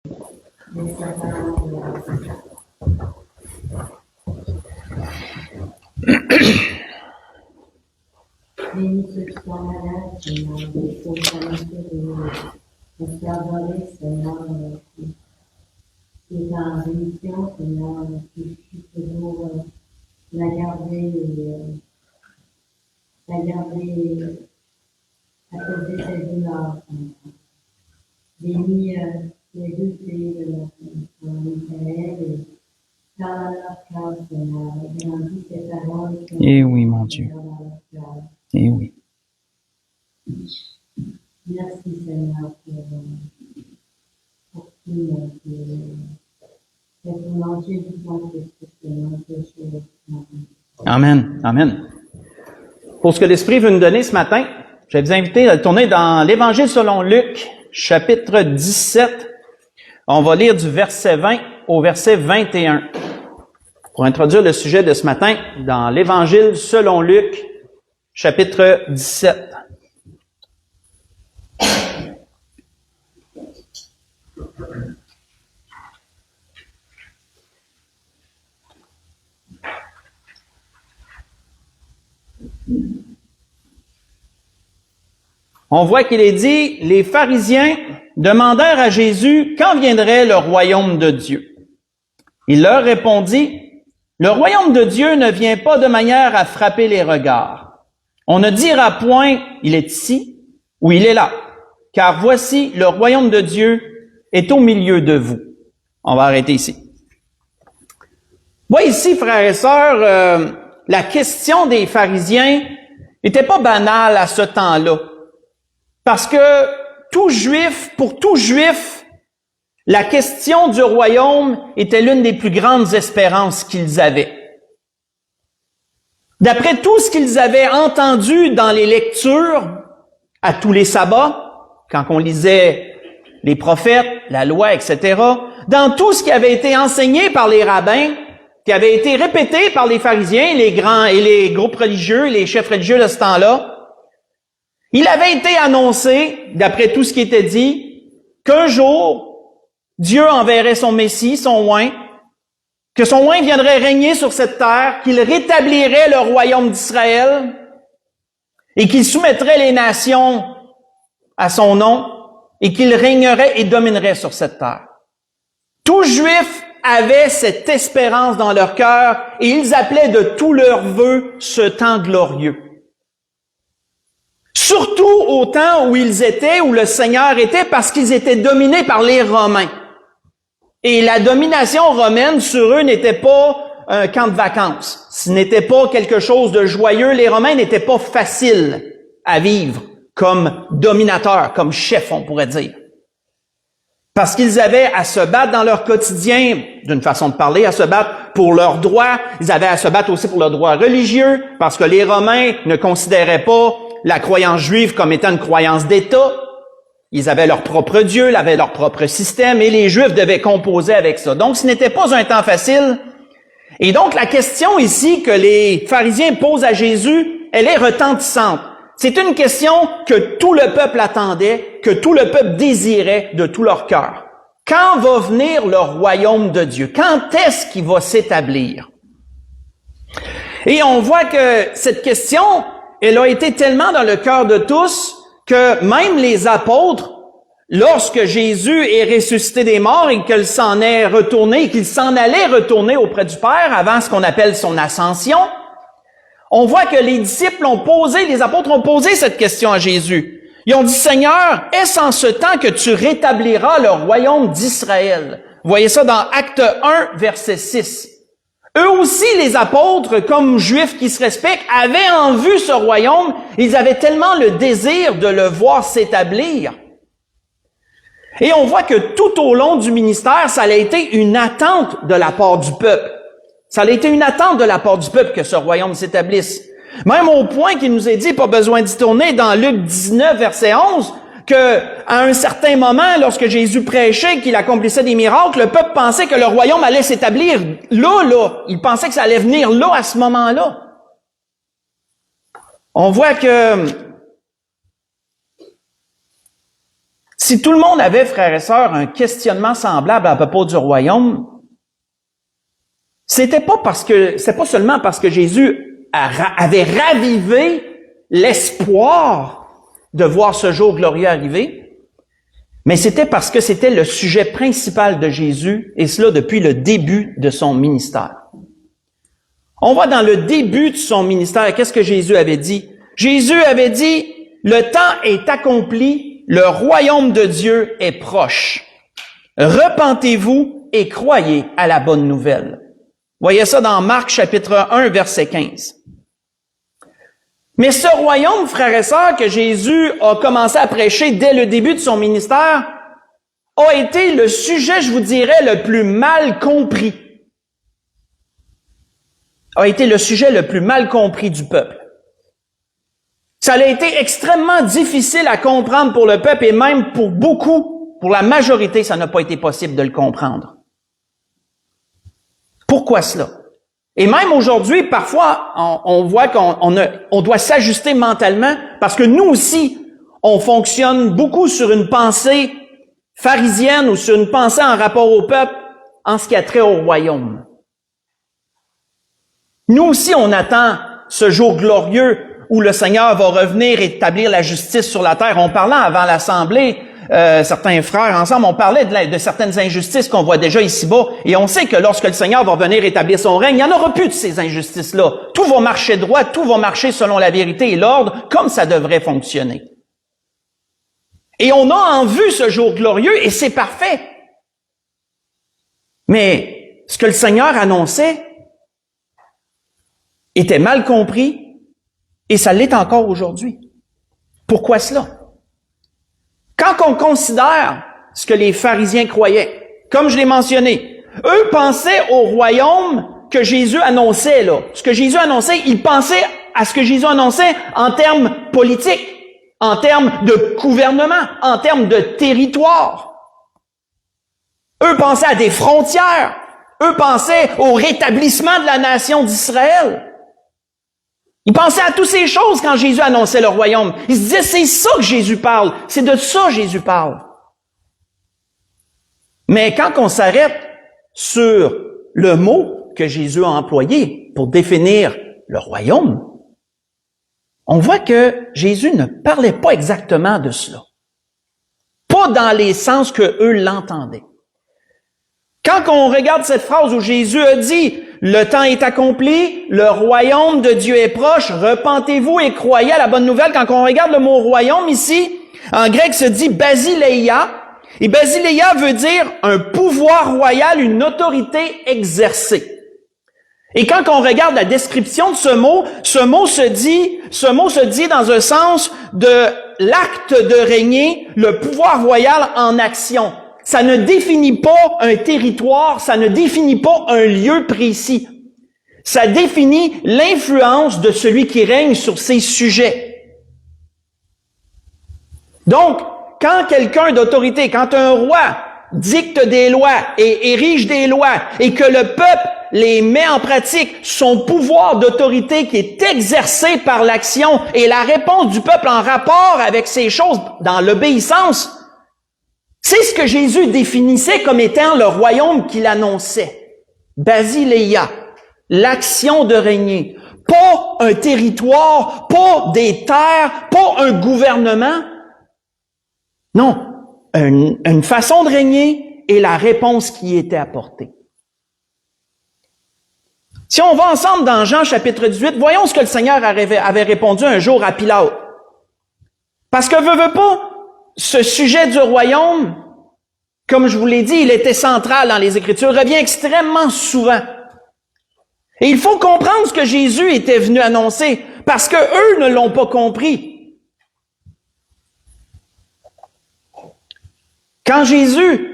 Bénis ceux qui sont malades, Seigneur, des spiritualités de cerveler, Seigneur, qui est en rémission, Seigneur, qui puisse toujours la garder à causer ses douleurs, Seigneur. Bénis les deux filles de notre Michael et dans leur cœur, Seigneur, et grandis ces paroles. Eh oui, mon Dieu. Eh oui. Merci, Seigneur, pour tout, pour manger du bon Christ, Seigneur, Amen. Amen. Pour ce que l'Esprit veut nous donner ce matin, je vais vous inviter à tourner dans l'Évangile selon Luc, chapitre 17. On va lire du verset 20 au verset 21. Pour introduire le sujet de ce matin, dans l'Évangile selon Luc, chapitre 17. On voit qu'il est dit, les pharisiens demandèrent à Jésus quand viendrait le royaume de Dieu. Il leur répondit, le royaume de Dieu ne vient pas de manière à frapper les regards. On ne dira point, il est ici ou il est là, car voici, le royaume de Dieu est au milieu de vous. On va arrêter ici. Voyez ici, frères et sœurs, la question des pharisiens n'était pas banale à ce temps-là. Parce que pour tout juif, la question du royaume était l'une des plus grandes espérances qu'ils avaient. D'après tout ce qu'ils avaient entendu dans les lectures, à tous les sabbats, quand on lisait les prophètes, la loi, etc., dans tout ce qui avait été enseigné par les rabbins, qui avait été répété par les pharisiens, les grands et les groupes religieux, les chefs religieux de ce temps-là, il avait été annoncé, d'après tout ce qui était dit, qu'un jour, Dieu enverrait son Messie, son oint, que son oint viendrait régner sur cette terre, qu'il rétablirait le royaume d'Israël et qu'il soumettrait les nations à son nom et qu'il régnerait et dominerait sur cette terre. Tout Juif avait cette espérance dans leur cœur et ils appelaient de tous leurs vœux ce temps glorieux. Surtout au temps où ils étaient, où le Seigneur était, parce qu'ils étaient dominés par les Romains. Et la domination romaine sur eux n'était pas un camp de vacances. Ce n'était pas quelque chose de joyeux. Les Romains n'étaient pas faciles à vivre comme dominateurs, comme chefs, on pourrait dire. Parce qu'ils avaient à se battre dans leur quotidien, d'une façon de parler, à se battre pour leurs droits. Ils avaient à se battre aussi pour leurs droits religieux, parce que les Romains ne considéraient pas la croyance juive comme étant une croyance d'État. Ils avaient leur propre Dieu, ils avaient leur propre système, et les Juifs devaient composer avec ça. Donc, ce n'était pas un temps facile. Et donc, la question ici que les pharisiens posent à Jésus, elle est retentissante. C'est une question que tout le peuple attendait, que tout le peuple désirait de tout leur cœur. Quand va venir le royaume de Dieu? Quand est-ce qu'il va s'établir? Et on voit que cette question, elle a été tellement dans le cœur de tous que même les apôtres, lorsque Jésus est ressuscité des morts et qu'il s'en est retourné, qu'il s'en allait retourner auprès du Père avant ce qu'on appelle son ascension, on voit que les apôtres ont posé cette question à Jésus. Ils ont dit, Seigneur, est-ce en ce temps que tu rétabliras le royaume d'Israël? Vous voyez ça dans Acte 1, verset 6. Eux aussi, les apôtres, comme juifs qui se respectent, avaient en vue ce royaume. Ils avaient tellement le désir de le voir s'établir. Et on voit que tout au long du ministère, ça a été une attente de la part du peuple. Ça a été une attente de la part du peuple que ce royaume s'établisse. Même au point qu'il nous est dit, pas besoin d'y tourner, dans Luc 19, verset 11, que à un certain moment, lorsque Jésus prêchait, qu'il accomplissait des miracles, le peuple pensait que le royaume allait s'établir là. Il pensait que ça allait venir là, à ce moment-là. On voit que Si tout le monde avait, frères et sœurs, un questionnement semblable à propos du royaume, c'est pas seulement parce que Jésus avait ravivé l'espoir de voir ce jour glorieux arriver, mais c'était parce que c'était le sujet principal de Jésus, et cela depuis le début de son ministère. On va dans le début de son ministère. Qu'est-ce que Jésus avait dit? Jésus avait dit, « Le temps est accompli, le royaume de Dieu est proche. Repentez-vous et croyez à la bonne nouvelle. » Voyez ça dans Marc chapitre 1, verset 15. Mais ce royaume, frères et sœurs, que Jésus a commencé à prêcher dès le début de son ministère, a été le sujet, je vous dirais, le plus mal compris. A été le sujet le plus mal compris du peuple. Ça a été extrêmement difficile à comprendre pour le peuple et même pour beaucoup, pour la majorité, ça n'a pas été possible de le comprendre. Pourquoi cela? Et même aujourd'hui, parfois, on voit qu'on doit s'ajuster mentalement parce que nous aussi, on fonctionne beaucoup sur une pensée pharisienne ou sur une pensée en rapport au peuple en ce qui a trait au royaume. Nous aussi, on attend ce jour glorieux où le Seigneur va revenir et établir la justice sur la terre. On parlait avant l'Assemblée, certains frères ensemble, on parlait de certaines injustices qu'on voit déjà ici-bas, et on sait que lorsque le Seigneur va venir établir son règne, il n'y en aura plus de ces injustices-là. Tout va marcher droit, tout va marcher selon la vérité et l'ordre, comme ça devrait fonctionner. Et on a en vue ce jour glorieux, et c'est parfait. Mais ce que le Seigneur annonçait était mal compris, et ça l'est encore aujourd'hui. Pourquoi cela? Quand on considère ce que les pharisiens croyaient, comme je l'ai mentionné, eux pensaient au royaume que Jésus annonçait, là. Ce que Jésus annonçait, ils pensaient à ce que Jésus annonçait en termes politiques, en termes de gouvernement, en termes de territoire. Eux pensaient à des frontières. Eux pensaient au rétablissement de la nation d'Israël. Ils pensaient à toutes ces choses quand Jésus annonçait le royaume. Ils se disaient, c'est ça que Jésus parle. C'est de ça que Jésus parle. Mais quand on s'arrête sur le mot que Jésus a employé pour définir le royaume, on voit que Jésus ne parlait pas exactement de cela. Pas dans les sens que eux l'entendaient. Quand on regarde cette phrase où Jésus a dit « Le temps est accompli, le royaume de Dieu est proche, repentez-vous et croyez à la bonne nouvelle », quand on regarde le mot « royaume » ici, en grec se dit « basileia », et basileia veut dire un pouvoir royal, une autorité exercée. Et quand on regarde la description de ce mot se dit dans un sens de l'acte de régner, le pouvoir royal en action. Ça ne définit pas un territoire, ça ne définit pas un lieu précis. Ça définit l'influence de celui qui règne sur ces sujets. Donc, quand quelqu'un d'autorité, quand un roi dicte des lois et érige des lois et que le peuple les met en pratique, son pouvoir d'autorité qui est exercé par l'action et la réponse du peuple en rapport avec ces choses dans l'obéissance, c'est ce que Jésus définissait comme étant le royaume qu'il annonçait. Basileia, l'action de régner. Pas un territoire, pas des terres, pas un gouvernement. Non, une façon de régner et la réponse qui y était apportée. Si on va ensemble dans Jean chapitre 18, voyons ce que le Seigneur avait répondu un jour à Pilate. Parce que veut pas, ce sujet du royaume, comme je vous l'ai dit, il était central dans les Écritures, revient extrêmement souvent. Et il faut comprendre ce que Jésus était venu annoncer, parce que eux ne l'ont pas compris. Quand Jésus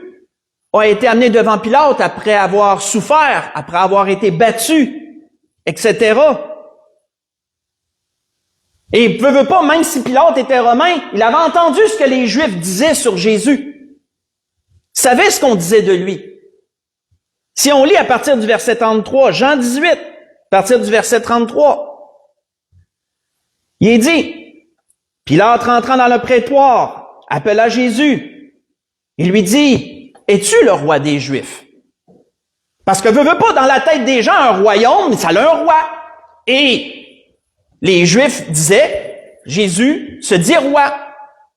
a été amené devant Pilate après avoir souffert, après avoir été battu, etc., et veut pas, même si Pilate était romain, il avait entendu ce que les Juifs disaient sur Jésus. Il savait ce qu'on disait de lui. Si on lit à partir du verset 33, Jean 18, à partir du verset 33, il est dit, Pilate rentrant dans le prétoire, appela Jésus. Il lui dit, « Es-tu le roi des Juifs? » Parce que veut pas, dans la tête des gens, un royaume, ça a un roi. Et les Juifs disaient, Jésus se dit roi.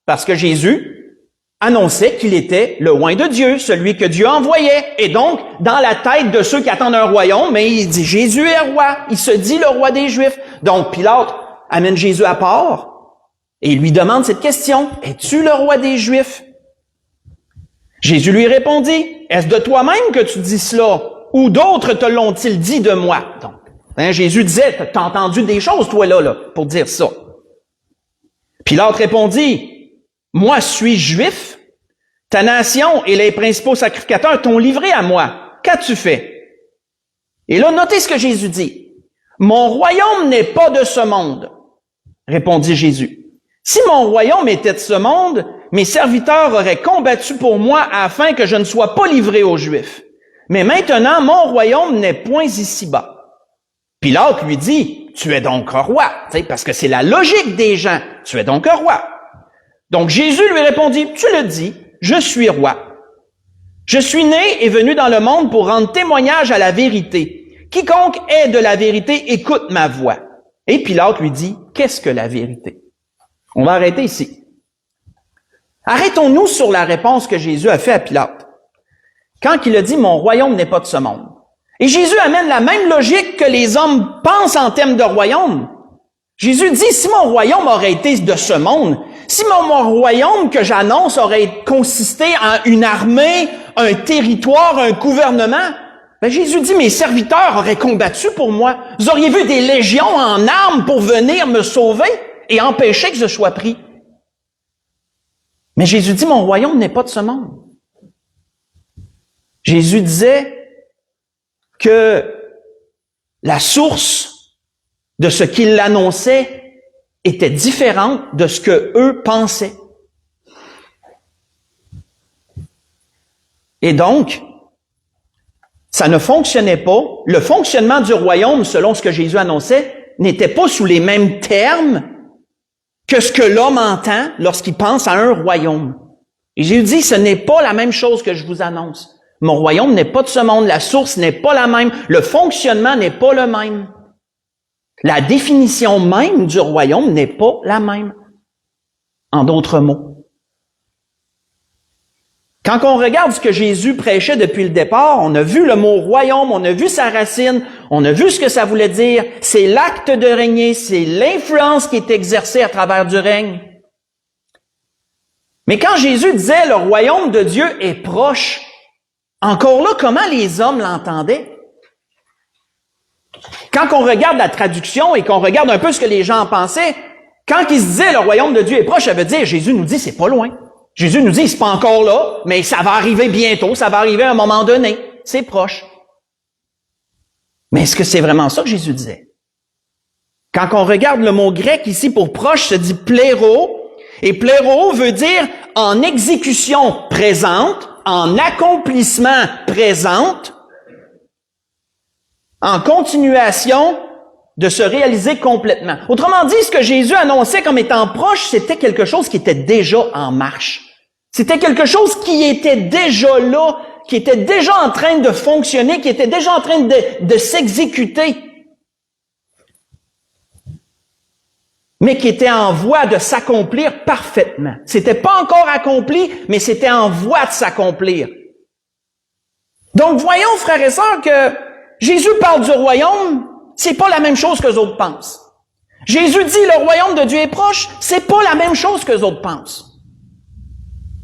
Parce que Jésus annonçait qu'il était le oint de Dieu, celui que Dieu envoyait. Et donc, dans la tête de ceux qui attendent un royaume, mais il dit, Jésus est roi. Il se dit le roi des Juifs. Donc, Pilate amène Jésus à part et il lui demande cette question, « Es-tu le roi des Juifs? » Jésus lui répondit, « Est-ce de toi-même que tu dis cela? Ou d'autres te l'ont-ils dit de moi? » Donc, Jésus disait, « T'as entendu des choses, toi, là, pour dire ça. » Pilate répondit, « Moi, suis-je juif? Ta nation et les principaux sacrificateurs t'ont livré à moi. Qu'as-tu fait? » Et là, notez ce que Jésus dit. « Mon royaume n'est pas de ce monde. » Répondit Jésus. « Si mon royaume était de ce monde, mes serviteurs auraient combattu pour moi afin que je ne sois pas livré aux Juifs. Mais maintenant, mon royaume n'est point ici-bas. » Pilate lui dit, « Tu es donc un roi. » Parce que c'est la logique des gens. « Tu es donc un roi. » Donc Jésus lui répondit, « Tu le dis, je suis roi. Je suis né et venu dans le monde pour rendre témoignage à la vérité. Quiconque est de la vérité écoute ma voix. » Et Pilate lui dit, « Qu'est-ce que la vérité? » On va arrêter ici. Arrêtons-nous sur la réponse que Jésus a fait à Pilate. Quand il a dit « Mon royaume n'est pas de ce monde ». Et Jésus amène la même logique que les hommes pensent en termes de royaume. Jésus dit, si mon royaume aurait été de ce monde, si mon royaume que j'annonce aurait consisté en une armée, un territoire, un gouvernement, ben Jésus dit, mes serviteurs auraient combattu pour moi. Vous auriez vu des légions en armes pour venir me sauver et empêcher que je sois pris. Mais Jésus dit, mon royaume n'est pas de ce monde. Jésus disait que la source de ce qu'il annonçait était différente de ce que eux pensaient. Et donc, ça ne fonctionnait pas. Le fonctionnement du royaume, selon ce que Jésus annonçait, n'était pas sous les mêmes termes que ce que l'homme entend lorsqu'il pense à un royaume. Et Jésus dit, ce n'est pas la même chose que je vous annonce. Mon royaume n'est pas de ce monde, la source n'est pas la même, le fonctionnement n'est pas le même. La définition même du royaume n'est pas la même. En d'autres mots. Quand on regarde ce que Jésus prêchait depuis le départ, on a vu le mot royaume, on a vu sa racine, on a vu ce que ça voulait dire. C'est l'acte de régner, c'est l'influence qui est exercée à travers du règne. Mais quand Jésus disait le royaume de Dieu est proche, encore là, comment les hommes l'entendaient? Quand on regarde la traduction et qu'on regarde un peu ce que les gens en pensaient, quand ils se disaient le royaume de Dieu est proche, ça veut dire Jésus nous dit c'est pas loin. Jésus nous dit c'est pas encore là, mais ça va arriver bientôt, ça va arriver à un moment donné, c'est proche. Mais est-ce que c'est vraiment ça que Jésus disait? Quand on regarde le mot grec ici pour proche, se dit pléro, et pléro veut dire en exécution présente, en accomplissement présente, en continuation de se réaliser complètement. Autrement dit, ce que Jésus annonçait comme étant proche, c'était quelque chose qui était déjà en marche. C'était quelque chose qui était déjà là, qui était déjà en train de fonctionner, qui était déjà en train de s'exécuter, mais qui était en voie de s'accomplir parfaitement. C'était pas encore accompli, mais c'était en voie de s'accomplir. Donc, voyons, frères et sœurs, que Jésus parle du royaume, c'est pas la même chose que les autres pensent. Jésus dit le royaume de Dieu est proche, c'est pas la même chose que les autres pensent.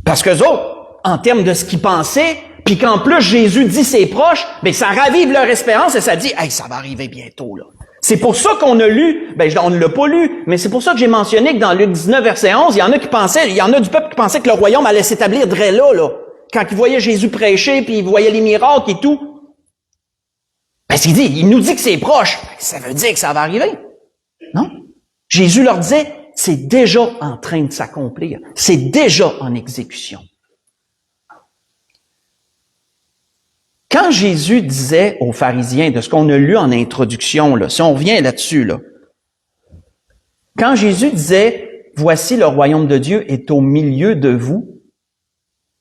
Parce que les autres, en termes de ce qu'ils pensaient, puis qu'en plus Jésus dit c'est proche, ben ça ravive leur espérance et ça dit hey, ça va arriver bientôt là. C'est pour ça qu'on a lu, on ne l'a pas lu, mais c'est pour ça que j'ai mentionné que dans Luc 19 verset 11, il y en a du peuple qui pensait que le royaume allait s'établir dès là. Quand ils voyaient Jésus prêcher, puis ils voyaient les miracles et tout. Parce qu'il dit, il nous dit que c'est proche. Ça veut dire que ça va arriver. Non? Jésus leur disait, c'est déjà en train de s'accomplir. C'est déjà en exécution. Quand Jésus disait aux pharisiens, de ce qu'on a lu en introduction, là, si on revient là-dessus, là, quand Jésus disait, voici le royaume de Dieu est au milieu de vous.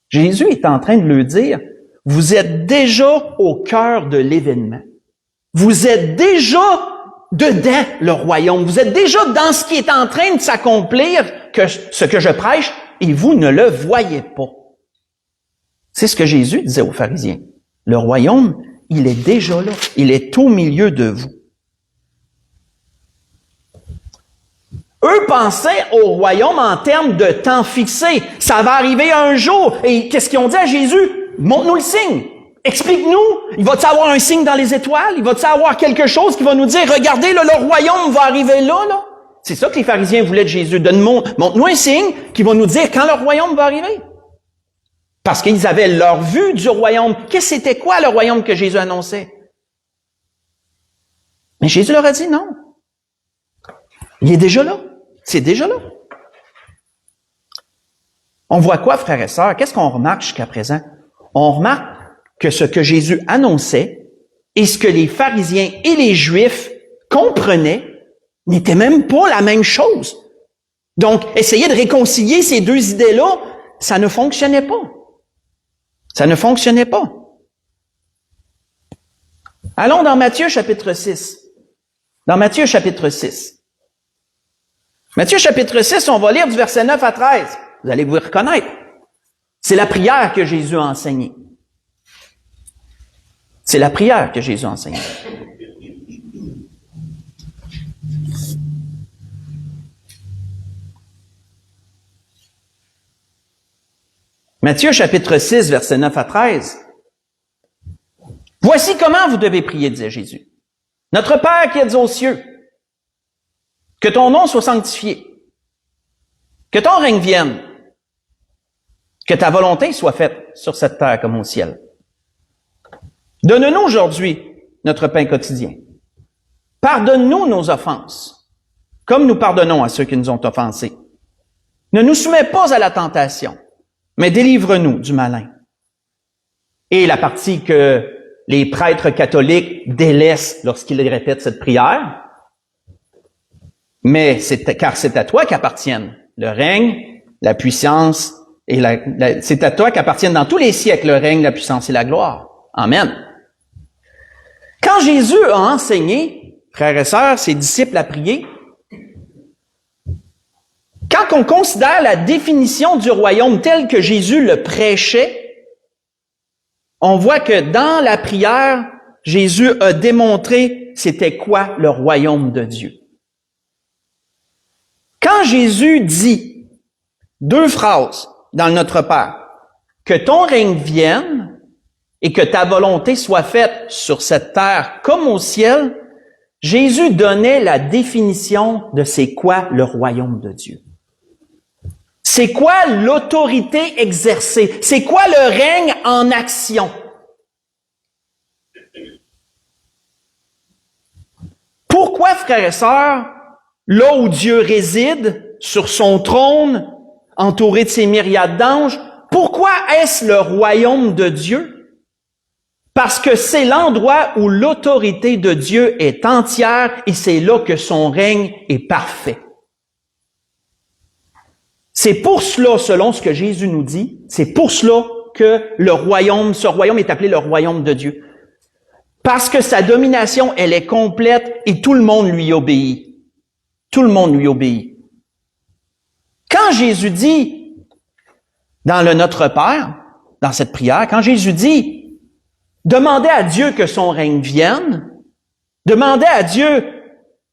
Jésus est en train de leur dire, vous êtes déjà au cœur de l'événement. Vous êtes déjà dedans le royaume. Vous êtes déjà dans ce qui est en train de s'accomplir, ce que je prêche, et vous ne le voyez pas. C'est ce que Jésus disait aux pharisiens. Le royaume, il est déjà là. Il est au milieu de vous. Eux pensaient au royaume en termes de temps fixé. Ça va arriver un jour. Et qu'est-ce qu'ils ont dit à Jésus? Montre-nous le signe. Explique-nous. Il va-t-il avoir un signe dans les étoiles? Il va-t-il avoir quelque chose qui va nous dire, regardez, là, le royaume va arriver là? C'est ça que les pharisiens voulaient de Jésus. Montre-nous un signe qui va nous dire quand le royaume va arriver. Parce qu'ils avaient leur vue du royaume. C'était quoi le royaume que Jésus annonçait? Mais Jésus leur a dit non. Il est déjà là. C'est déjà là. On voit quoi, frères et sœurs? Qu'est-ce qu'on remarque jusqu'à présent? On remarque que ce que Jésus annonçait et ce que les pharisiens et les Juifs comprenaient n'était même pas la même chose. Donc, essayer de réconcilier ces deux idées-là, ça ne fonctionnait pas. Ça ne fonctionnait pas. Allons dans Matthieu chapitre 6. Dans Matthieu chapitre 6. Matthieu chapitre 6, on va lire du verset 9 à 13. Vous allez vous reconnaître. C'est la prière que Jésus a enseignée. C'est la prière que Jésus a enseignée. Matthieu chapitre 6, verset 9 à 13. Voici comment vous devez prier, disait Jésus. Notre Père qui êtes aux cieux, que ton nom soit sanctifié, que ton règne vienne, que ta volonté soit faite sur cette terre comme au ciel. Donne-nous aujourd'hui notre pain quotidien. Pardonne-nous nos offenses, comme nous pardonnons à ceux qui nous ont offensés. Ne nous soumets pas à la tentation, mais délivre-nous du malin. Et la partie que les prêtres catholiques délaissent lorsqu'ils répètent cette prière, mais car c'est à toi qu'appartiennent le règne, la puissance et c'est à toi qu'appartiennent dans tous les siècles le règne, la puissance et la gloire. Amen. Quand Jésus a enseigné, frères et sœurs, ses disciples à prier, quand on considère la définition du royaume telle que Jésus le prêchait, on voit que dans la prière, Jésus a démontré c'était quoi le royaume de Dieu. Quand Jésus dit deux phrases dans le Notre Père, que ton règne vienne et que ta volonté soit faite sur cette terre comme au ciel, Jésus donnait la définition de c'est quoi le royaume de Dieu. C'est quoi l'autorité exercée? C'est quoi le règne en action? Pourquoi, frères et sœurs, là où Dieu réside, sur son trône, entouré de ses myriades d'anges, pourquoi est-ce le royaume de Dieu? Parce que c'est l'endroit où l'autorité de Dieu est entière et c'est là que son règne est parfait. C'est pour cela, selon ce que Jésus nous dit, c'est pour cela que ce royaume est appelé le royaume de Dieu. Parce que sa domination, elle est complète et tout le monde lui obéit. Tout le monde lui obéit. Quand Jésus dit, dans le Notre Père, dans cette prière, quand Jésus dit, demandez à Dieu que son règne vienne, demandez à Dieu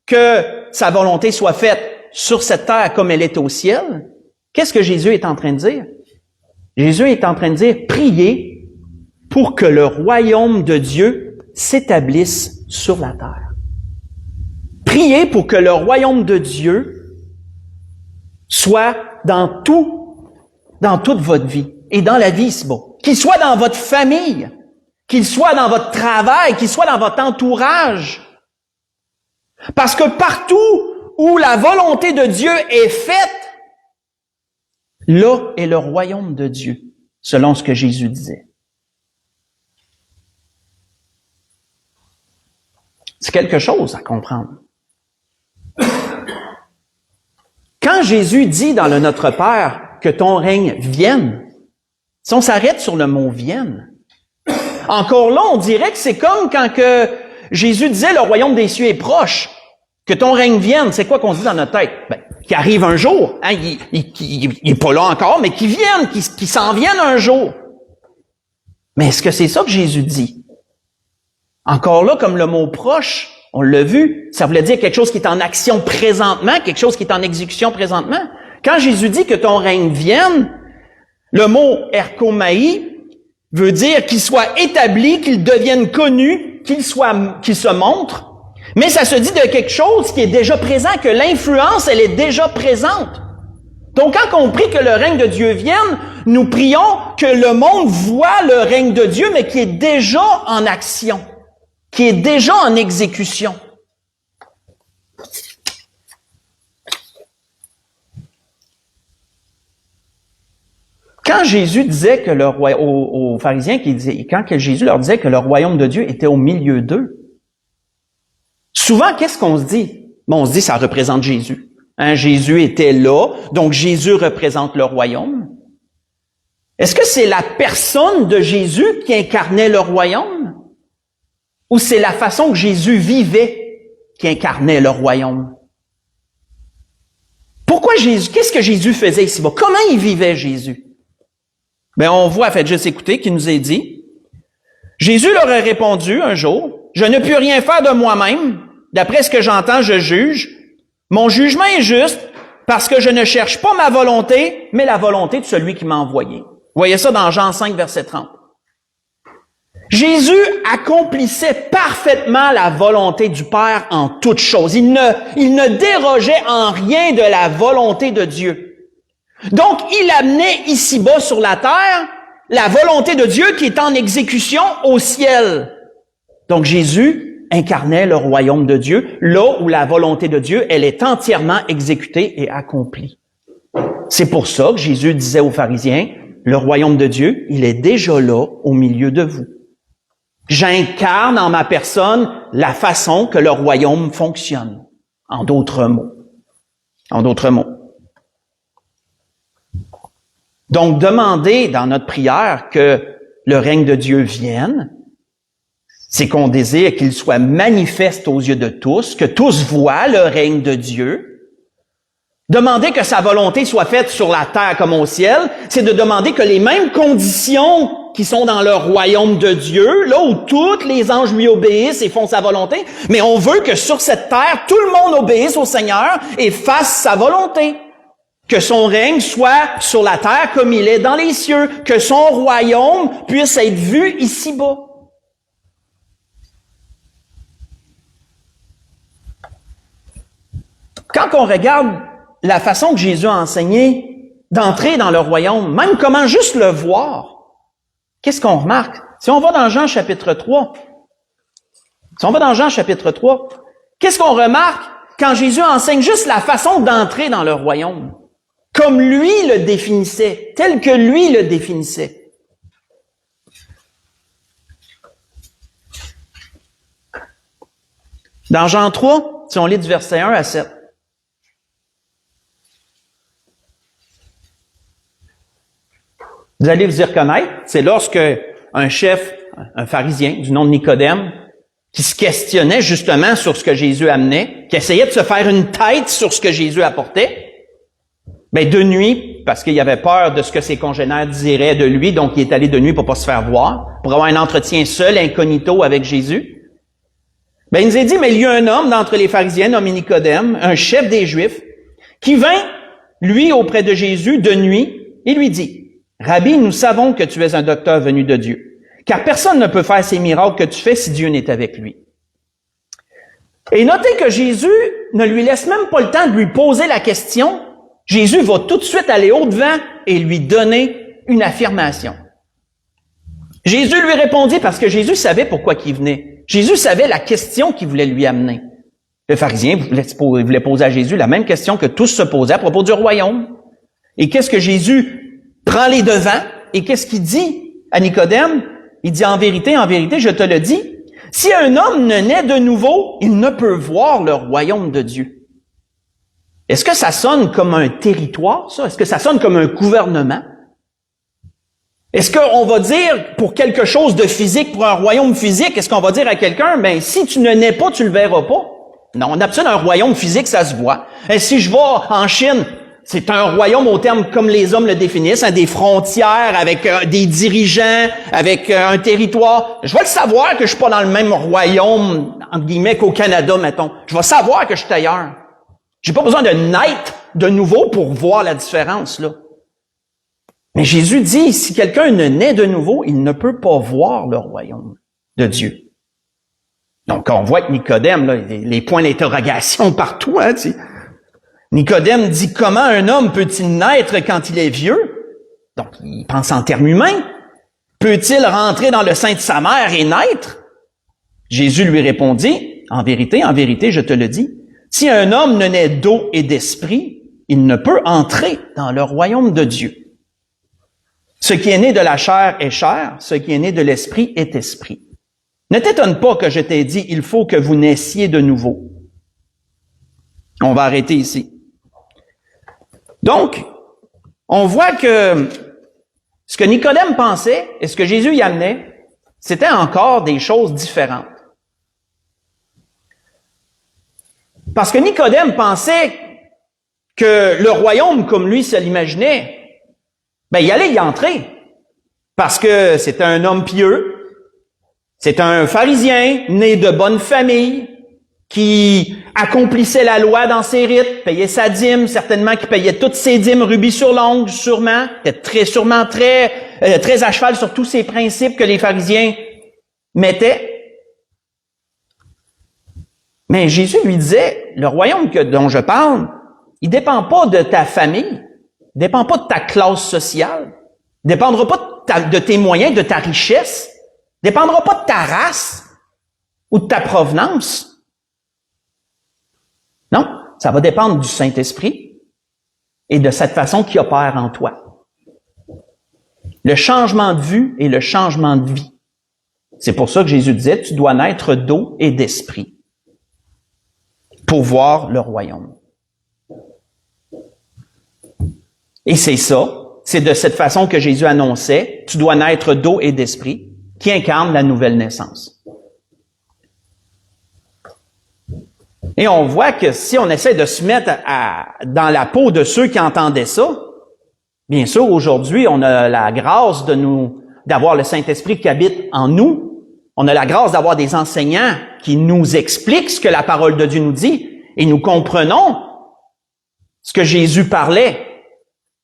que sa volonté soit faite sur cette terre comme elle est au ciel, qu'est-ce que Jésus est en train de dire? Jésus est en train de dire, priez pour que le royaume de Dieu s'établisse sur la terre. Priez pour que le royaume de Dieu soit dans toute votre vie et dans la vie ici-bas. Qu'il soit dans votre famille, qu'il soit dans votre travail, qu'il soit dans votre entourage. Parce que partout où la volonté de Dieu est faite, là est le royaume de Dieu, selon ce que Jésus disait. C'est quelque chose à comprendre. Quand Jésus dit dans le Notre Père que ton règne vienne, si on s'arrête sur le mot vienne, encore là, on dirait que c'est comme quand que Jésus disait le royaume des cieux est proche, que ton règne vienne. C'est quoi qu'on dit dans notre tête? Ben, qu'il arrive un jour. Hein, il est pas là encore, mais qu'il vienne, qu'il s'en vienne un jour. Mais est-ce que c'est ça que Jésus dit? Encore là, comme le mot proche, on l'a vu, ça voulait dire quelque chose qui est en action présentement, quelque chose qui est en exécution présentement. Quand Jésus dit que ton règne vienne, le mot erchomai veut dire qu'il soit établi, qu'il devienne connu, qu'il se montre. Mais ça se dit de quelque chose qui est déjà présent, que l'influence, elle est déjà présente. Donc, quand on prie que le règne de Dieu vienne, nous prions que le monde voit le règne de Dieu, mais qui est déjà en action, qui est déjà en exécution. Quand Jésus disait que le aux pharisiens, quand Jésus leur disait que le royaume de Dieu était au milieu d'eux, souvent, qu'est-ce qu'on se dit? Bon, on se dit, ça représente Jésus. Hein, Jésus était là, donc Jésus représente le royaume. Est-ce que c'est la personne de Jésus qui incarnait le royaume? Ou c'est la façon que Jésus vivait qui incarnait le royaume? Pourquoi Jésus? Qu'est-ce que Jésus faisait ici-bas? Comment il vivait, Jésus? Ben, on voit, faites juste écouter, qu'il nous est dit. Jésus leur a répondu un jour, « Je ne puis rien faire de moi-même. D'après ce que j'entends, je juge. Mon jugement est juste parce que je ne cherche pas ma volonté, mais la volonté de celui qui m'a envoyé. » Vous voyez ça dans Jean 5, verset 30. Jésus accomplissait parfaitement la volonté du Père en toutes choses. Il ne dérogeait en rien de la volonté de Dieu. Donc, il amenait ici-bas sur la terre la volonté de Dieu qui est en exécution au ciel. Donc, Jésus incarnait le royaume de Dieu, là où la volonté de Dieu, elle est entièrement exécutée et accomplie. C'est pour ça que Jésus disait aux pharisiens, le royaume de Dieu, il est déjà là au milieu de vous. J'incarne en ma personne la façon que le royaume fonctionne. En d'autres mots. En d'autres mots. Donc, demander dans notre prière que le règne de Dieu vienne, c'est qu'on désire qu'il soit manifeste aux yeux de tous, que tous voient le règne de Dieu. Demander que sa volonté soit faite sur la terre comme au ciel, c'est de demander que les mêmes conditions qui sont dans le royaume de Dieu, là où tous les anges lui obéissent et font sa volonté, mais on veut que sur cette terre, tout le monde obéisse au Seigneur et fasse sa volonté. Que son règne soit sur la terre comme il est dans les cieux, que son royaume puisse être vu ici-bas. Quand on regarde la façon que Jésus a enseigné d'entrer dans le royaume, même comment juste le voir, qu'est-ce qu'on remarque? Si on va dans Jean chapitre 3, qu'est-ce qu'on remarque quand Jésus enseigne juste la façon d'entrer dans le royaume? Comme lui le définissait, tel que lui le définissait. Dans Jean 3, si on lit du verset 1 à 7. Vous allez vous y reconnaître, c'est lorsque un chef, un pharisien du nom de Nicodème, qui se questionnait justement sur ce que Jésus amenait, qui essayait de se faire une tête sur ce que Jésus apportait, ben de nuit, parce qu'il avait peur de ce que ses congénères diraient de lui, donc il est allé de nuit pour pas se faire voir, pour avoir un entretien seul, incognito avec Jésus. Ben il nous a dit, mais il y a un homme d'entre les pharisiens nommé Nicodème, un chef des Juifs, qui vint, lui, auprès de Jésus de nuit, et lui dit, « Rabbi, nous savons que tu es un docteur venu de Dieu, car personne ne peut faire ces miracles que tu fais si Dieu n'est avec lui. » Et notez que Jésus ne lui laisse même pas le temps de lui poser la question. Jésus va tout de suite aller au-devant et lui donner une affirmation. Jésus lui répondit parce que Jésus savait pourquoi il venait. Jésus savait la question qu'il voulait lui amener. Le pharisien voulait poser à Jésus la même question que tous se posaient à propos du royaume. Et qu'est-ce que Jésus prend les devants et qu'est-ce qu'il dit à Nicodème? Il dit, en vérité, je te le dis, si un homme ne naît de nouveau, il ne peut voir le royaume de Dieu. Est-ce que ça sonne comme un territoire, ça? Est-ce que ça sonne comme un gouvernement? Est-ce qu'on va dire, pour quelque chose de physique, pour un royaume physique, est-ce qu'on va dire à quelqu'un, ben, si tu ne nais pas, tu le verras pas? Non, on a besoin d'un royaume physique, ça se voit. Et si je vais en Chine, c'est un royaume au terme comme les hommes le définissent, hein, des frontières, avec des dirigeants, avec un territoire. Je vais le savoir que je suis pas dans le même royaume, entre guillemets, qu'au Canada, mettons. Je vais savoir que je suis ailleurs. J'ai pas besoin de naître de nouveau pour voir la différence, là. Mais Jésus dit, si quelqu'un ne naît de nouveau, il ne peut pas voir le royaume de Dieu. Donc, on voit que Nicodème, là, les points d'interrogation partout, hein, tu sais. Nicodème dit, comment un homme peut-il naître quand il est vieux? Donc, il pense en termes humains. Peut-il rentrer dans le sein de sa mère et naître? Jésus lui répondit, en vérité, je te le dis, si un homme ne naît d'eau et d'esprit, il ne peut entrer dans le royaume de Dieu. Ce qui est né de la chair est chair, ce qui est né de l'esprit est esprit. Ne t'étonne pas que je t'ai dit, il faut que vous naissiez de nouveau. On va arrêter ici. Donc, on voit que ce que Nicodème pensait et ce que Jésus y amenait, c'était encore des choses différentes. Parce que Nicodème pensait que le royaume, comme lui se l'imaginait, ben, il allait y entrer. Parce que c'était un homme pieux, c'est un pharisien, né de bonne famille, qui accomplissait la loi dans ses rites, payait sa dîme, certainement qui payait toutes ses dîmes rubis sur l'ongle, sûrement, était très à cheval sur tous ces principes que les pharisiens mettaient. Mais Jésus lui disait, le royaume dont je parle, il dépend pas de ta famille, il dépend pas de ta classe sociale, il dépendra pas de tes moyens, de ta richesse, il dépendra pas de ta race ou de ta provenance. Non, ça va dépendre du Saint-Esprit et de cette façon qui opère en toi. Le changement de vue et le changement de vie. C'est pour ça que Jésus disait, tu dois naître d'eau et d'esprit pour voir le royaume. Et c'est ça, c'est de cette façon que Jésus annonçait, tu dois naître d'eau et d'esprit, qui incarne la nouvelle naissance. Et on voit que si on essaie de se mettre dans la peau de ceux qui entendaient ça, bien sûr, aujourd'hui, on a la grâce d'avoir le Saint-Esprit qui habite en nous. On a la grâce d'avoir des enseignants qui nous expliquent ce que la parole de Dieu nous dit. Et nous comprenons ce que Jésus parlait.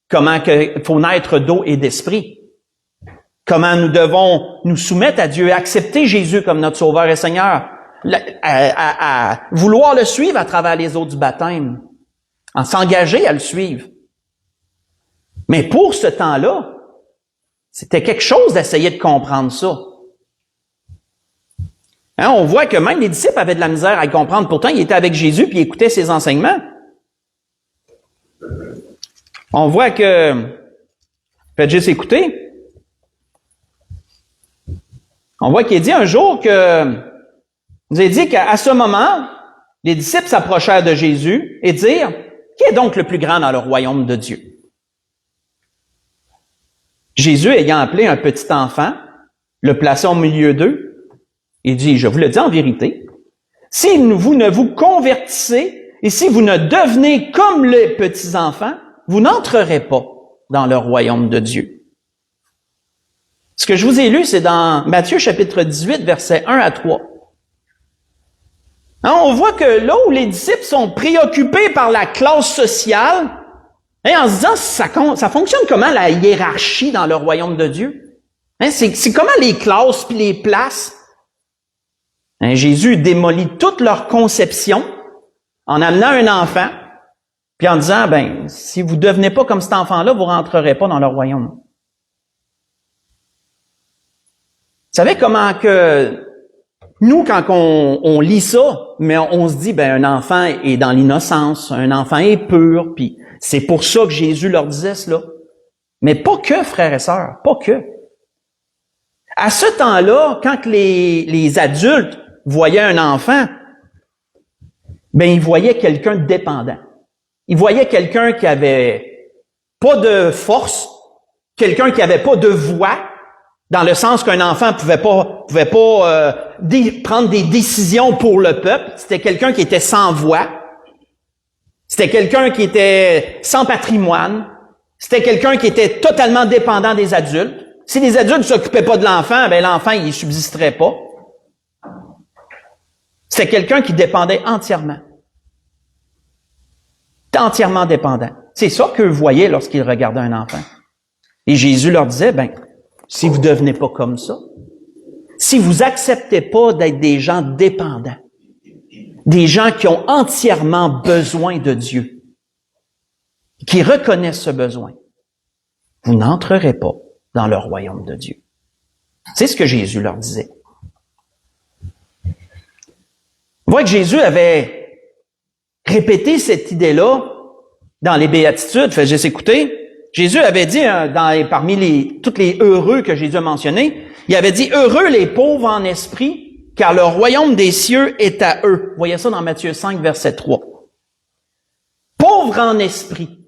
Comment il faut naître d'eau et d'esprit. Comment nous devons nous soumettre à Dieu et accepter Jésus comme notre Sauveur et Seigneur. À vouloir le suivre à travers les eaux du baptême, en s'engager à le suivre. Mais pour ce temps-là, c'était quelque chose d'essayer de comprendre ça. Hein, on voit que même les disciples avaient de la misère à le comprendre. Pourtant, ils étaient avec Jésus puis ils écoutaient ses enseignements. On voit que... Faites juste écouter. On voit qu'il dit un jour que... Il nous a dit qu'à ce moment, les disciples s'approchèrent de Jésus et dirent, « Qui est donc le plus grand dans le royaume de Dieu? » Jésus, ayant appelé un petit enfant, le plaça au milieu d'eux, et dit, « Je vous le dis en vérité, si vous ne vous convertissez et si vous ne devenez comme les petits enfants, vous n'entrerez pas dans le royaume de Dieu. » Ce que je vous ai lu, c'est dans Matthieu chapitre 18, versets 1 à 3. Hein, on voit que là où les disciples sont préoccupés par la classe sociale, hein, en se disant, ça fonctionne comment la hiérarchie dans le royaume de Dieu? Hein, c'est comment les classes puis les places? Hein, Jésus démolit toute leur conception en amenant un enfant, puis en disant, ben, si vous devenez pas comme cet enfant-là, vous rentrerez pas dans le royaume. Vous savez comment que nous, quand on lit ça, mais on se dit, ben, un enfant est dans l'innocence, un enfant est pur, puis c'est pour ça que Jésus leur disait cela. Mais pas que, frères et sœurs, pas que. À ce temps-là, quand les adultes voyaient un enfant, ben, ils voyaient quelqu'un de dépendant. Il voyait quelqu'un qui avait pas de force, quelqu'un qui avait pas de voix, dans le sens qu'un enfant pouvait pas prendre des décisions pour le peuple. C'était quelqu'un qui était sans voix. C'était quelqu'un qui était sans patrimoine. C'était quelqu'un qui était totalement dépendant des adultes. Si les adultes ne s'occupaient pas de l'enfant, ben l'enfant, il subsisterait pas. C'était quelqu'un qui dépendait entièrement. Entièrement dépendant. C'est ça qu'eux voyaient lorsqu'ils regardaient un enfant. Et Jésus leur disait, si vous devenez pas comme ça, si vous acceptez pas d'être des gens dépendants, des gens qui ont entièrement besoin de Dieu, qui reconnaissent ce besoin, vous n'entrerez pas dans le royaume de Dieu. C'est ce que Jésus leur disait. On voit que Jésus avait répété cette idée-là dans les béatitudes. Faites juste écouter. Jésus avait dit, parmi tous les heureux que Jésus a mentionnés, il avait dit, heureux les pauvres en esprit, car le royaume des cieux est à eux. Vous voyez ça dans Matthieu 5, verset 3. Pauvres en esprit.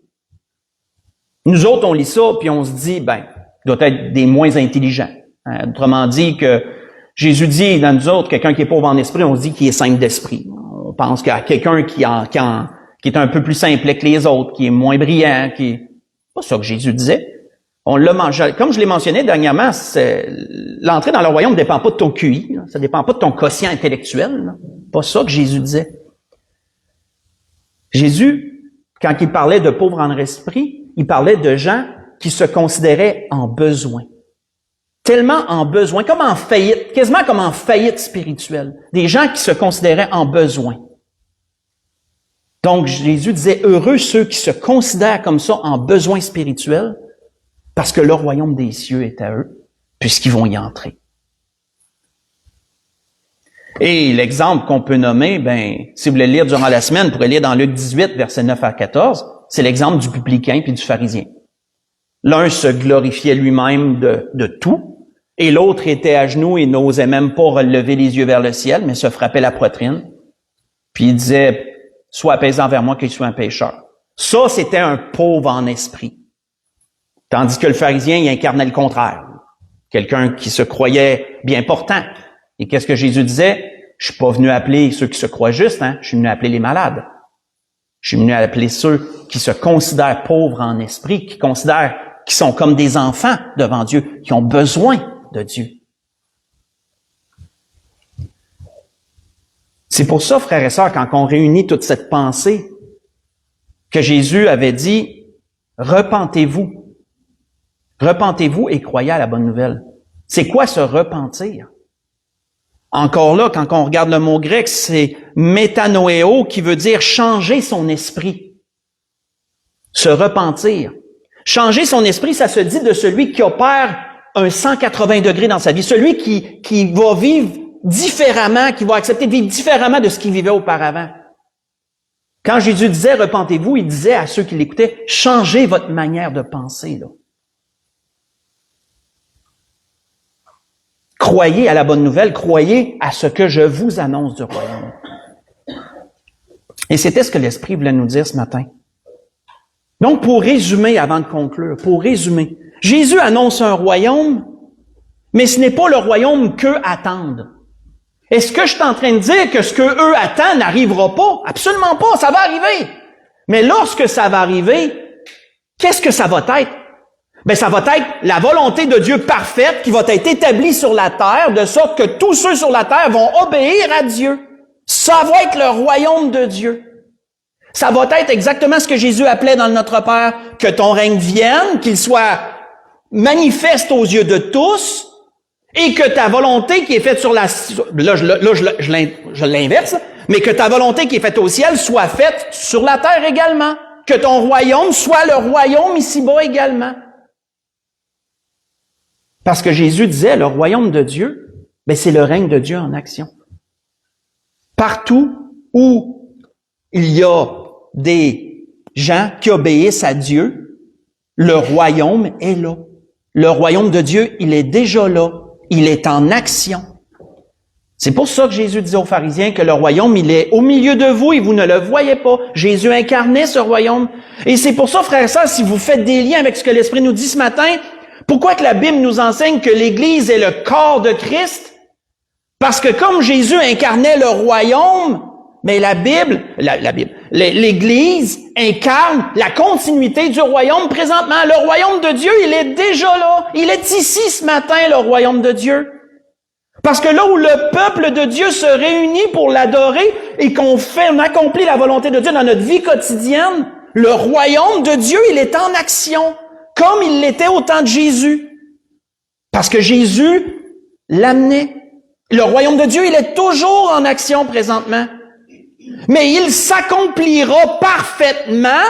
Nous autres, on lit ça, puis on se dit, doit être des moins intelligents. Autrement dit que Jésus dit dans nous autres, quelqu'un qui est pauvre en esprit, on se dit qu'il est simple d'esprit. On pense qu'il y a quelqu'un qui est un peu plus simple que les autres, qui est moins brillant, pas ça que Jésus disait. On l'a mangé. Comme je l'ai mentionné dernièrement, l'entrée dans le royaume ne dépend pas de ton QI, ça ne dépend pas de ton quotient intellectuel. Là. Pas ça que Jésus disait. Jésus, quand il parlait de pauvres en esprit, il parlait de gens qui se considéraient en besoin. Tellement en besoin, comme en faillite, quasiment comme en faillite spirituelle. Des gens qui se considéraient en besoin. Donc, Jésus disait, heureux ceux qui se considèrent comme ça en besoin spirituel, parce que le royaume des cieux est à eux, puisqu'ils vont y entrer. Et l'exemple qu'on peut nommer, si vous voulez lire durant la semaine, vous pourrez lire dans Luc 18, versets 9 à 14, c'est l'exemple du publicain puis du pharisien. L'un se glorifiait lui-même de tout, et l'autre était à genoux et n'osait même pas relever les yeux vers le ciel, mais se frappait la poitrine. Puis il disait, sois apaisant vers moi que je sois un pécheur. Ça, c'était un pauvre en esprit. Tandis que le pharisien, il incarnait le contraire. Quelqu'un qui se croyait bien portant. Et qu'est-ce que Jésus disait? Je suis pas venu appeler ceux qui se croient justes, je suis venu appeler les malades. Je suis venu appeler ceux qui se considèrent pauvres en esprit, qui considèrent qu'ils sont comme des enfants devant Dieu, qui ont besoin de Dieu. C'est pour ça, frères et sœurs, quand on réunit toute cette pensée, que Jésus avait dit, repentez-vous. Repentez-vous et croyez à la bonne nouvelle. C'est quoi se repentir? Encore là, quand on regarde le mot grec, c'est métanoéo, qui veut dire changer son esprit. Se repentir. Changer son esprit, ça se dit de celui qui opère un 180 degrés dans sa vie. Celui qui va vivre différemment, qui va accepter de vivre différemment de ce qu'il vivait auparavant. Quand Jésus disait « repentez-vous », il disait à ceux qui l'écoutaient « changez votre manière de penser ». Là. Croyez à la bonne nouvelle, croyez à ce que je vous annonce du royaume. Et c'était ce que l'Esprit voulait nous dire ce matin. Donc, pour résumer, avant de conclure, Jésus annonce un royaume, mais ce n'est pas le royaume qu'eux attendent. Est-ce que je suis en train de dire que ce qu'eux attendent n'arrivera pas? Absolument pas, ça va arriver. Mais lorsque ça va arriver, qu'est-ce que ça va être? Ça va être la volonté de Dieu parfaite qui va être établie sur la terre, de sorte que tous ceux sur la terre vont obéir à Dieu. Ça va être le royaume de Dieu. Ça va être exactement ce que Jésus appelait dans le Notre Père, que ton règne vienne, qu'il soit manifeste aux yeux de tous, et que ta volonté qui est faite sur la... je l'inverse, mais que ta volonté qui est faite au ciel soit faite sur la terre également. Que ton royaume soit le royaume ici-bas également. Parce que Jésus disait, le royaume de Dieu, c'est le règne de Dieu en action. Partout où il y a des gens qui obéissent à Dieu, le royaume est là. Le royaume de Dieu, il est déjà là. Il est en action. C'est pour ça que Jésus disait aux pharisiens que le royaume, il est au milieu de vous et vous ne le voyez pas. Jésus incarnait ce royaume. Et c'est pour ça, frères et sœurs, si vous faites des liens avec ce que l'Esprit nous dit ce matin, pourquoi que la Bible nous enseigne que l'Église est le corps de Christ? Parce que comme Jésus incarnait le royaume, mais l'Église incarne la continuité du royaume présentement. Le royaume de Dieu, il est déjà là. Il est ici ce matin, le royaume de Dieu. Parce que là où le peuple de Dieu se réunit pour l'adorer et on accomplit la volonté de Dieu dans notre vie quotidienne, le royaume de Dieu, il est en action, comme il l'était au temps de Jésus. Parce que Jésus l'amenait. Le royaume de Dieu, il est toujours en action présentement. Mais il s'accomplira parfaitement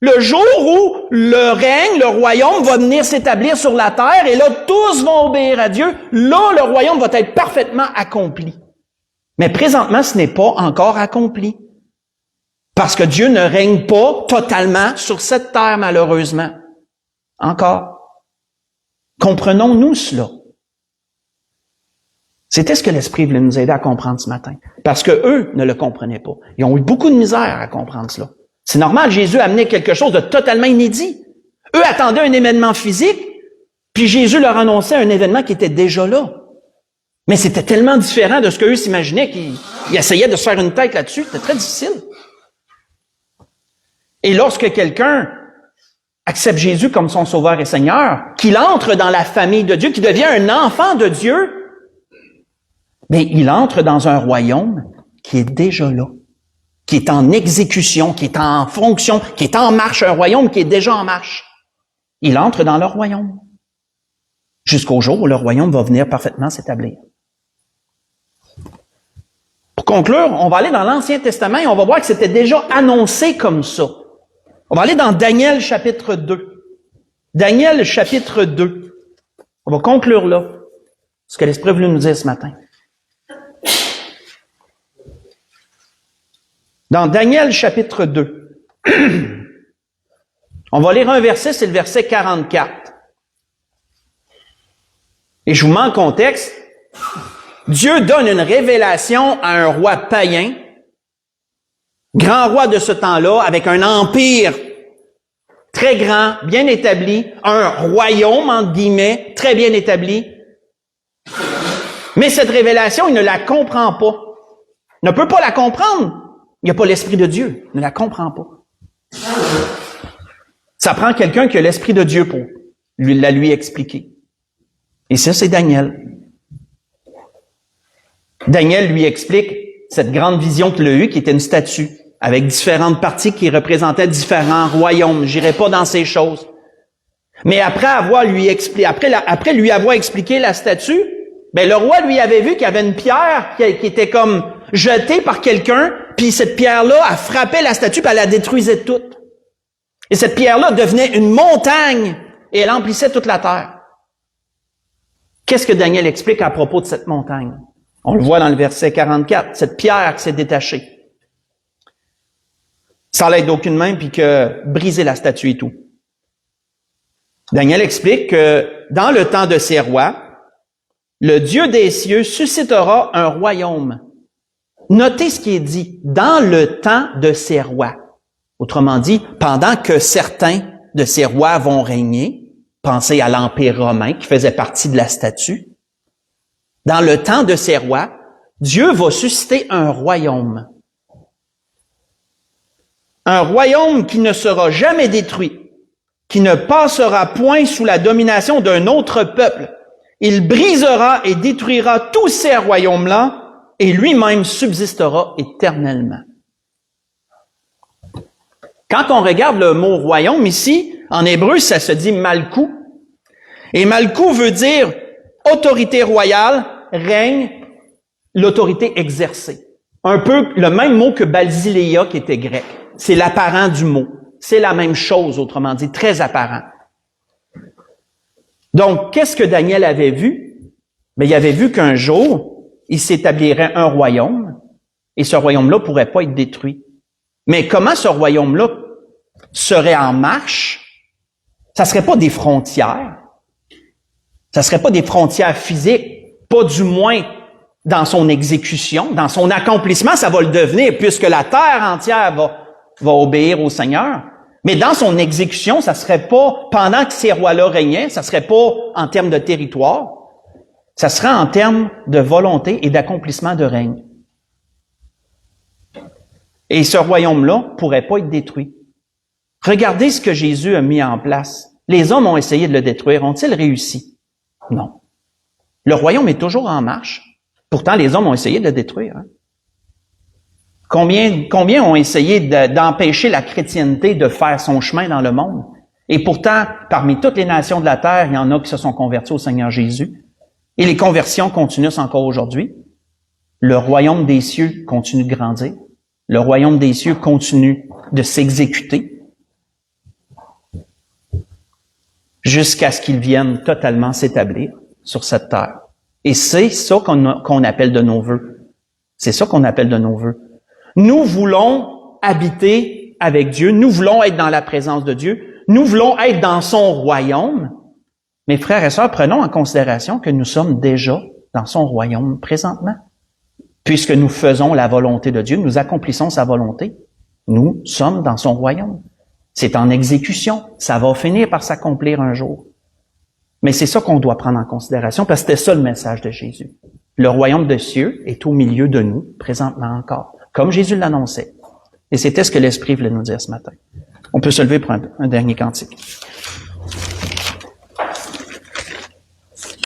le jour où le règne, le royaume va venir s'établir sur la terre et là, tous vont obéir à Dieu. Là, le royaume va être parfaitement accompli. Mais présentement, ce n'est pas encore accompli. Parce que Dieu ne règne pas totalement sur cette terre, malheureusement. Encore. Comprenons-nous cela. C'était ce que l'Esprit voulait nous aider à comprendre ce matin. Parce que eux ne le comprenaient pas. Ils ont eu beaucoup de misère à comprendre cela. C'est normal, Jésus amenait quelque chose de totalement inédit. Eux attendaient un événement physique, puis Jésus leur annonçait un événement qui était déjà là. Mais c'était tellement différent de ce qu'eux s'imaginaient qu'ils essayaient de se faire une tête là-dessus. C'était très difficile. Et lorsque quelqu'un accepte Jésus comme son Sauveur et Seigneur, qu'il entre dans la famille de Dieu, qu'il devient un enfant de Dieu, mais il entre dans un royaume qui est déjà là, qui est en exécution, qui est en fonction, qui est en marche, un royaume qui est déjà en marche. Il entre dans le royaume, jusqu'au jour où le royaume va venir parfaitement s'établir. Pour conclure, on va aller dans l'Ancien Testament et on va voir que c'était déjà annoncé comme ça. On va aller dans Daniel chapitre 2. Daniel chapitre 2. On va conclure là, ce que l'Esprit voulait nous dire ce matin. Dans Daniel chapitre 2, on va lire un verset, c'est le verset 44. Et je vous mets en contexte. Dieu donne une révélation à un roi païen, grand roi de ce temps-là, avec un empire très grand, bien établi, un royaume, entre guillemets, très bien établi. Mais cette révélation, il ne la comprend pas. Il ne peut pas la comprendre. Il n'y a pas l'Esprit de Dieu. Il ne la comprend pas. Ça prend quelqu'un qui a l'Esprit de Dieu pour lui expliquer. Et ça, c'est Daniel. Daniel lui explique cette grande vision qu'il a eue, qui était une statue, avec différentes parties qui représentaient différents royaumes. J'irai pas dans ces choses. Mais après lui avoir expliqué la statue, le roi lui avait vu qu'il y avait une pierre qui était comme jetée par quelqu'un, puis cette pierre-là, elle frappait la statue, puis elle la détruisait toute. Et cette pierre-là devenait une montagne, et elle emplissait toute la terre. Qu'est-ce que Daniel explique à propos de cette montagne? On le voit dans le verset 44, cette pierre qui s'est détachée. Sans l'aide d'aucune main, puis que briser la statue et tout. Daniel explique que dans le temps de ces rois, le Dieu des cieux suscitera un royaume. Notez ce qui est dit, dans le temps de ces rois. Autrement dit, pendant que certains de ces rois vont régner, pensez à l'Empire romain qui faisait partie de la statue. Dans le temps de ces rois, Dieu va susciter un royaume. Un royaume qui ne sera jamais détruit, qui ne passera point sous la domination d'un autre peuple. Il brisera et détruira tous ces royaumes-là et lui-même subsistera éternellement. Quand on regarde le mot royaume ici, en hébreu, ça se dit malkou. Et malkou veut dire autorité royale, règne, l'autorité exercée. Un peu le même mot que basileia qui était grec. C'est l'apparent du mot. C'est la même chose, autrement dit, très apparent. Donc, qu'est-ce que Daniel avait vu? Il avait vu qu'un jour, il s'établirait un royaume, et ce royaume-là pourrait pas être détruit. Mais comment ce royaume-là serait en marche? Ça serait pas des frontières. Ça serait pas des frontières physiques, pas du moins dans son exécution, dans son accomplissement, ça va le devenir, puisque la terre entière va obéir au Seigneur. Mais dans son exécution, ça serait pas, pendant que ces rois-là régnaient, ça serait pas en termes de territoire, ça serait en termes de volonté et d'accomplissement de règne. Et ce royaume-là pourrait pas être détruit. Regardez ce que Jésus a mis en place. Les hommes ont essayé de le détruire. Ont-ils réussi? Non. Le royaume est toujours en marche. Pourtant, les hommes ont essayé de le détruire. Hein? Combien ont essayé d'empêcher la chrétienté de faire son chemin dans le monde? Et pourtant, parmi toutes les nations de la terre, il y en a qui se sont convertis au Seigneur Jésus. Et les conversions continuent encore aujourd'hui. Le royaume des cieux continue de grandir. Le royaume des cieux continue de s'exécuter jusqu'à ce qu'il vienne totalement s'établir sur cette terre. Et c'est ça qu'on appelle de nos vœux. C'est ça qu'on appelle de nos vœux. Nous voulons habiter avec Dieu. Nous voulons être dans la présence de Dieu. Nous voulons être dans son royaume. Mes frères et sœurs, prenons en considération que nous sommes déjà dans son royaume présentement. Puisque nous faisons la volonté de Dieu, nous accomplissons sa volonté. Nous sommes dans son royaume. C'est en exécution. Ça va finir par s'accomplir un jour. Mais c'est ça qu'on doit prendre en considération, parce que c'était ça le message de Jésus. Le royaume des cieux est au milieu de nous, présentement encore, comme Jésus l'annonçait. Et c'était ce que l'Esprit voulait nous dire ce matin. On peut se lever pour un dernier cantique.